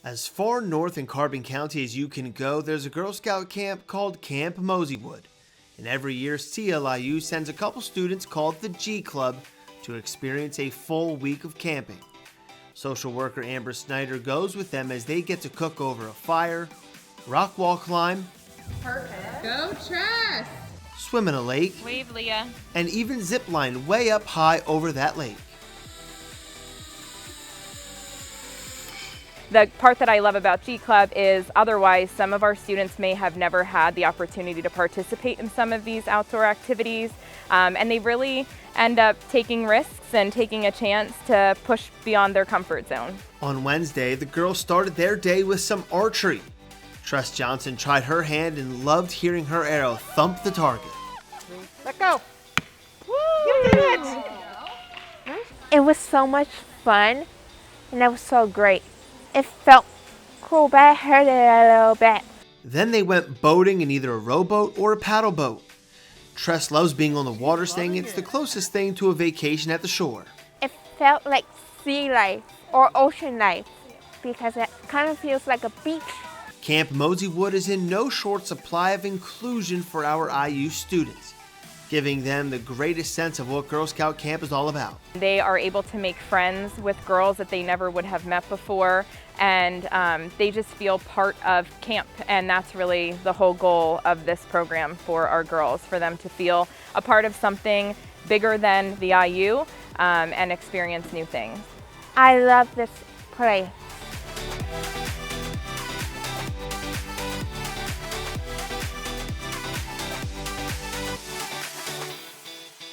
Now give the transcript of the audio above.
As far north in Carbon County as you can go, there's a Girl Scout camp called Camp Mosey Wood. And every year, CLIU sends a couple students called the G Club to experience a full week of camping. Social worker Amber Snyder goes with them as they get to cook over a fire, rock wall climb, Perfect. Go Tress! swim in a lake, Wave, Leah. and even zip line way up high over that lake. The part that I love about G Club is otherwise some of our students may have never had the opportunity to participate in some of these outdoor activities, and they really end up taking risks and taking a chance to push beyond their comfort zone. On Wednesday, the girls started their day with some archery. Tress Johnson tried her hand and loved hearing her arrow thump the target. Let go. You did it. It was so much fun, and that was so great. It felt cool, but I hurt it a little bit. Then they went boating in either a rowboat or a paddle boat. Tress loves being on the water, saying it's the closest thing to a vacation at the shore. It felt like sea life or ocean life because it kind of feels like a beach. Camp Mosey Wood is in no short supply of inclusion for our IU students, giving them the greatest sense of what Girl Scout camp is all about. They are able to make friends with girls that they never would have met before, and they just feel part of camp, and that's really the whole goal of this program for our girls, for them to feel a part of something bigger than the IU and experience new things. I love this place.